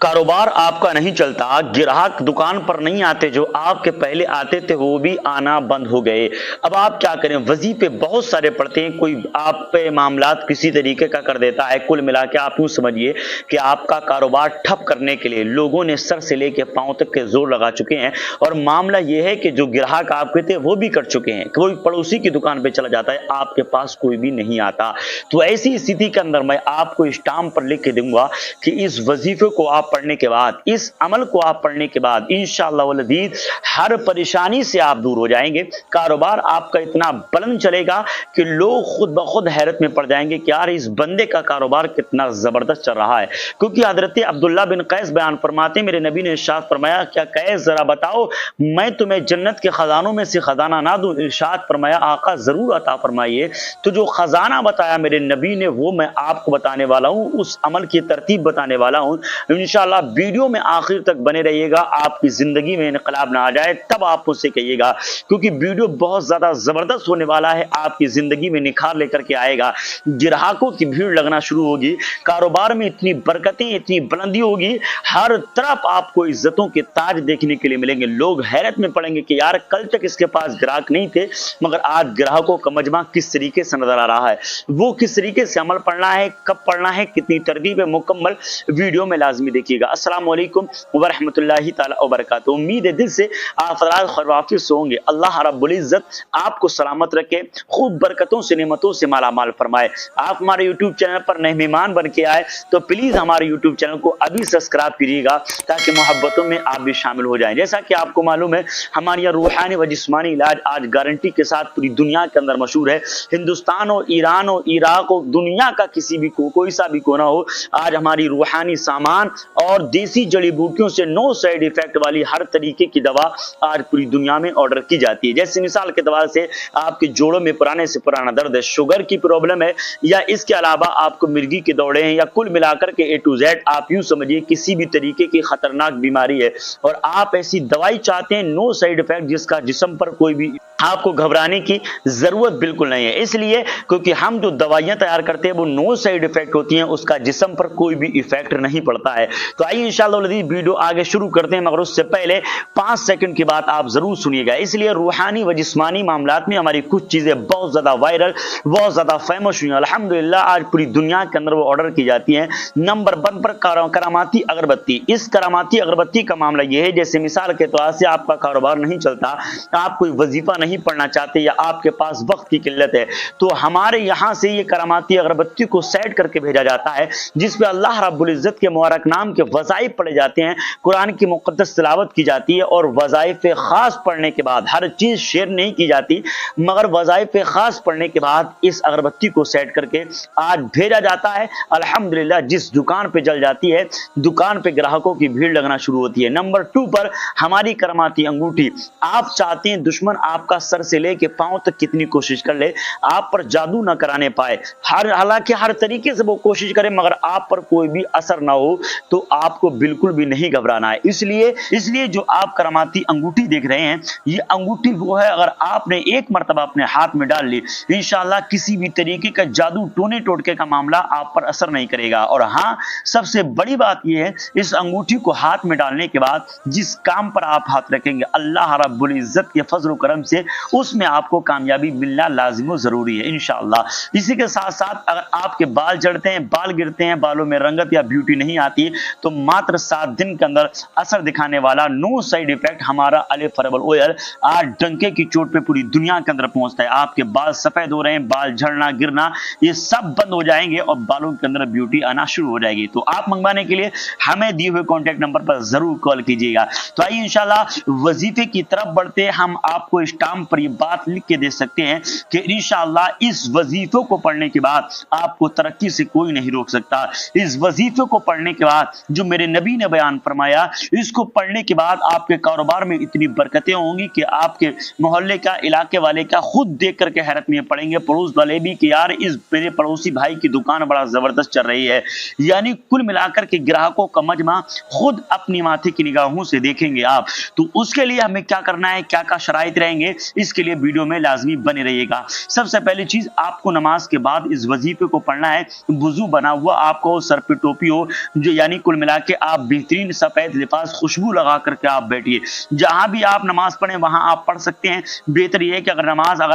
कारोबार आपका नहीं चलता, ग्राहक दुकान पर नहीं आते, जो आपके पहले आते थे वो भी आना बंद हो गए। अब आप क्या करें, वजीफे बहुत सारे पड़ते हैं, कोई आप पे मामलात किसी तरीके का कर देता है। कुल मिला के आप यूं समझिए कि आपका कारोबार ठप करने के लिए लोगों ने सर से लेके पांव तक के जोर लगा चुके हैं। और मामला यह है कि जो ग्राहक आपके थे वो भी कट चुके हैं। कोई पड़ोसी की दुकान पे चला जाता है, आपके पास कोई भी नहीं आता। तो ऐसी स्थिति के अंदर मैं आपको स्टाम्प पर लिख के दूंगा कि इस वजीफे को आप पढ़ने के बाद, इस अमल को आप पढ़ने के बाद इंशाअल्लाह वल अज़ीज़ हर परेशानी से आप दूर हो जाएंगे। कारोबार आपका इतना बुलंद चलेगा कि लोग खुद ब खुद हैरत में पड़ जाएंगे कि यार इस बंदे का कारोबार कितना जबरदस्त चल रहा है। क्योंकि हजरत अब्दुल्ला बिन कैस बयान फरमाते, मेरे नबी ने इरशाद फरमाया, क्या कैस जरा बताओ मैं तुम्हें जन्नत के खजानों में से खजाना ना दूं? इरशाद फरमाया, आका जरूर अता फरमाइए। तो जो खजाना बताया मेरे नबी ने वो मैं आपको बताने वाला हूं, उस अमल की तरतीब बताने वाला हूं। इंशाअल्लाह वीडियो में आखिर तक बने रहिएगा। आपकी जिंदगी में इनकलाब ना आ जाए तब आप मुझसे कहिएगा, क्योंकि वीडियो बहुत ज्यादा जबरदस्त होने वाला है। आपकी जिंदगी में निखार लेकर के आएगा, ग्राहकों की भीड़ लगना शुरू होगी, कारोबार में इतनी बरकतें, इतनी बुलंदी होगी, हर तरफ आपको इज्जतों के ताज देखने के लिए मिलेंगे। लोग हैरत में पड़ेंगे कि यार कल तक इसके पास ग्राहक नहीं थे, मगर आज ग्राहकों का मजमा किस तरीके से नजर आ रहा है। वो किस तरीके से अमल पढ़ना है, कब पढ़ना है, कितनी तरतीब है, मुकम्मल वीडियो में लाजमी देखिएगा। अस्सलाम वालेकुम व रहमतुल्लाहि तआला व बरकातहू। उम्मीद है दिल से आप हज़रात खैर से होंगे। अल्लाह रब्बुल इज्जत आपको सलामत रखे, खूब बरकतों से, नेमतों से माला माल फरमाए। आप हमारे यूट्यूब चैनल पर नए मेहमान बन के आए तो प्लीज हमारे यूट्यूब चैनल को अभी सब्सक्राइब करिएगा, ताकि मोहब्बतों में आप भी शामिल हो जाएं। जैसा कि आपको मालूम है, हमारे यहाँ रूहानी व जिस्मानी इलाज आज गारंटी के साथ पूरी दुनिया के अंदर मशहूर है। हिंदुस्तान हो, ईरान हो, इराक हो, दुनिया का किसी भी कोई सा भी कोना हो, आज हमारी रूहानी सामान और देसी जड़ी बूटियों से नो साइड इफेक्ट वाली हर तरीके की दवा आज पूरी दुनिया में ऑर्डर की जाती है। जैसे मिसाल के तौर से आपके जोड़ों में पुराने से पुराना दर्द है, शुगर की प्रॉब्लम है, या इसके अलावा आपको मिर्गी के दौड़े हैं, या कुल मिलाकर के A to Z आप यूं समझिए किसी भी तरीके की खतरनाक बीमारी है और आप ऐसी दवाई चाहते हैं नो साइड इफेक्ट, जिसका जिस्म पर कोई भी आपको घबराने की जरूरत बिल्कुल नहीं है। इसलिए क्योंकि हम जो दवाइयां तैयार करते हैं वो नो साइड इफेक्ट होती हैं, उसका जिस्म पर कोई भी इफेक्ट नहीं पड़ता है। तो आइए इंशाअल्लाह वीडियो आगे शुरू करते हैं, मगर उससे पहले 5 सेकंड की बात आप जरूर सुनिएगा। इसलिए रूहानी व जिस्मानी मामलात में हमारी कुछ चीजें बहुत ज्यादा वायरल, बहुत ज्यादा फेमस हुई, अल्हम्दुलिल्लाह आज पूरी दुनिया के अंदर वो ऑर्डर की जाती है। नंबर 1 पर करामाती अगरबत्ती। इस करामाती अगरबत्ती का मामला यह है, जैसे मिसाल के तौर से आपका कारोबार नहीं चलता, आप कोई वजीफा नहीं पढ़ना चाहते, या आपके पास वक्त की किल्लत है, तो हमारे यहां से ये करामाती अगरबत्ती को सेट करके भेजा जाता है, जिसपे अल्लाह रब्बुल इज्जत के मुबारक नाम के वज़ाइफ पढ़े जाते हैं, कुरान की मुक़द्दस तिलावत की जाती है, और वज़ाइफ खास पढ़ने के बाद, हर चीज शेयर नहीं की जाती, मगर वज़ाइफ खास पढ़ने के बाद इस अगरबत्ती को सेट करके आज भेजा जाता है। अल्हम्दुलिल्लाह जिस दुकान पे जल जाती है, दुकान पे ग्राहकों की भीड़ लगना शुरू होती है। नंबर 2 पर हमारी करामाती अंगूठी। आप चाहते हैं दुश्मन आपका सर से लेके पांव तक कितनी कोशिश कर ले, आप पर जादू ना कराने पाए, हालांकि हर तरीके से वो कोशिश करे, मगर आप पर कोई भी असर ना हो, तो आपको बिल्कुल भी नहीं घबराना है। इसलिए जो आप करामाती अंगूठी देख रहे हैं, ये अंगूठी वो है, अगर आपने एक मर्तबा अपने हाथ में डाल ली, इंशाअल्लाह किसी भी तरीके का जादू टोने टोटके का मामला आप पर असर नहीं करेगा। और हाँ, सबसे बड़ी बात यह है, इस अंगूठी को हाथ में डालने के बाद जिस काम पर आप हाथ रखेंगे, अल्लाह रब्बुल इज्जत के फजल करम से उसमें आपको कामयाबी मिलना लाजिम जरूरी है इंशाअल्लाह। इसी के साथ साथ अगर आपके बाल झड़ते हैं, बाल गिरते हैं, बालों में रंगत या ब्यूटी नहीं आती, तो मात्र 7 दिन के अंदर असर दिखाने वाला नो साइड इफेक्ट हमारा अलिफ हर्बल ऑयल आज डंके की चोट पे पूरी दुनिया के अंदर पहुंचता है। आपके बाल सफेद हो रहे हैं, बाल झड़ना गिरना ये सब बंद हो जाएंगे और बालों के अंदर ब्यूटी आना शुरू हो जाएगी। तो आप मंगवाने के लिए हमें दिए हुए कॉन्टैक्ट नंबर पर जरूर कॉल कीजिएगा। तो आइए इंशाल्लाह वजीफे की तरफ बढ़ते, हम आपको स्टाम्प पर ये बात लिख के दे सकते हैं कि इंशाअल्लाह इस वजीफे को पढ़ने के बाद आपको तरक्की से कोई नहीं रोक सकता। इस वजीफे को पढ़ने के बाद जो मेरे नबी ने बयान फरमाया, इसको पढ़ने के बाद आपके कारोबार में इतनी बरकतें होंगी कि आपके मोहल्ले का, इलाके वाले का खुद देख करके हैरत में पड़ेंगे, पड़ोस वाले भी कि यार इस मेरे पड़ोसी भाई की दुकान बड़ा जबरदस्त चल रही है। यानी कुल मिलाकर के ग्राहकों का मजमा खुद अपनी माथे की निगाहों से देखेंगे आप। तो उसके लिए हमें क्या करना है, क्या क्या शराइत रहेंगे, اس کے لیے ویڈیو میں لازمی بنے رہیے گا۔ سب سے پہلی چیز آپ کو نماز کے بعد اس وظیفے کو پڑھنا ہے، وضو بنا ہوا آپ کو سر پہ ٹوپی ہو، جو یعنی کل ملا کے آپ بہترین سفید لباس خوشبو لگا کر کے آپ بیٹھیے، جہاں بھی آپ نماز پڑھیں وہاں آپ پڑھ سکتے ہیں۔ بہتر یہ ہے کہ اگر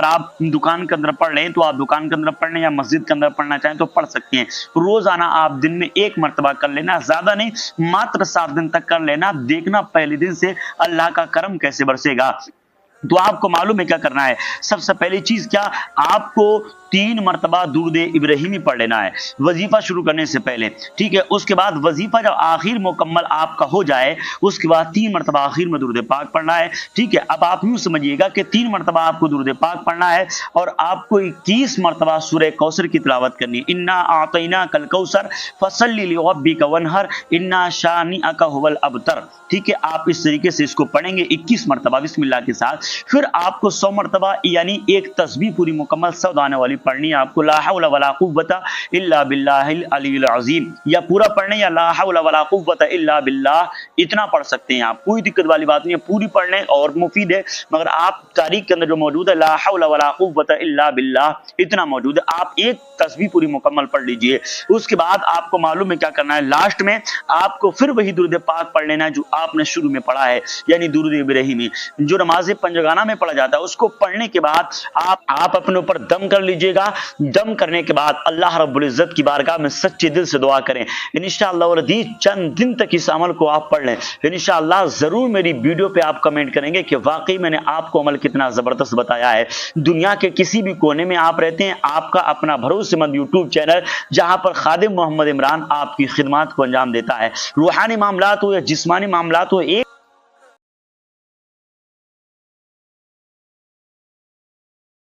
آپ دکان کے اندر پڑھ لیں تو آپ دکان کے اندر پڑھ لیں، یا مسجد کے اندر پڑھنا چاہیں تو پڑھ سکتے ہیں۔ روزانہ آپ دن میں 1 مرتبہ کر لینا، زیادہ نہیں، ماتر 7 دن تک کر لینا، دیکھنا پہلے دن سے اللہ کا کرم کیسے برسے گا۔ تو آپ کو معلوم ہے کیا کرنا ہے، سب سے پہلی چیز کیا، آپ کو 3 مرتبہ درود ابراہیمی پڑھ لینا ہے وظیفہ شروع کرنے سے پہلے، ٹھیک ہے۔ اس کے بعد وظیفہ جب آخر مکمل آپ کا ہو جائے اس کے بعد 3 مرتبہ آخر میں درود پاک پڑھنا ہے، ٹھیک ہے۔ اب آپ یوں سمجھیے گا کہ 3 مرتبہ آپ کو درود پاک پڑھنا ہے اور آپ کو 21 مرتبہ سورہ کوثر کی تلاوت کرنی ہے، انا اعطیناک الکوثر فصلی لربک وانحر انا شانئک هو الابتر، ٹھیک ہے۔ آپ اس طریقے سے اس کو پڑھیں گے 21 مرتبہ بسم اللہ کے ساتھ، پھر آپ کو 100 مرتبہ یعنی ایک تسبیح پوری مکمل 100 دانے والی پڑھنی ہے آپ کو، لا حول ولا قوت الا باللہ العلی العظیم، یا پورا پڑھنے یا لا حول ولا قوت الا باللہ اتنا پڑھ سکتے ہیں آپ، کوئی دقت والی بات نہیں ہے، پوری پڑھ لیں اور مفید ہے، مگر آپ تاریخ کے اندر جو موجود ہے لا حول ولا قوت الا باللہ اتنا موجود ہے، آپ ایک تسبیح پوری مکمل پڑھ لیجئے۔ اس کے بعد آپ کو معلوم ہے کیا کرنا ہے، لاسٹ میں آپ کو پھر وہی درود پاک پڑھ لینا ہے جو آپ نے شروع میں پڑھا ہے، یعنی درود ابراہیمی جو نماز پنجگانہ میں پڑھا جاتا ہے، اس کو پڑھنے کے بعد آپ اپنے اوپر دم کر لیجئے گا۔ دم کرنے کے بعد اللہ رب العزت کی بارگاہ میں سچے دل سے دعا کریں، انشاءاللہ والعزیز چند دن تک اس عمل کو آپ پڑھ لیں، انشاءاللہ ضرور میری ویڈیو پہ آپ کمنٹ کریں گے کہ واقعی میں نے آپ کو عمل کتنا زبردست بتایا ہے۔ دنیا کے کسی بھی کونے میں آپ رہتے ہیں، آپ کا اپنا بھروسے مند یوٹیوب چینل جہاں پر خادم محمد عمران آپ کی خدمات کو انجام دیتا ہے، روحانی معاملات ہو یا جسمانی معاملات ہو، ایک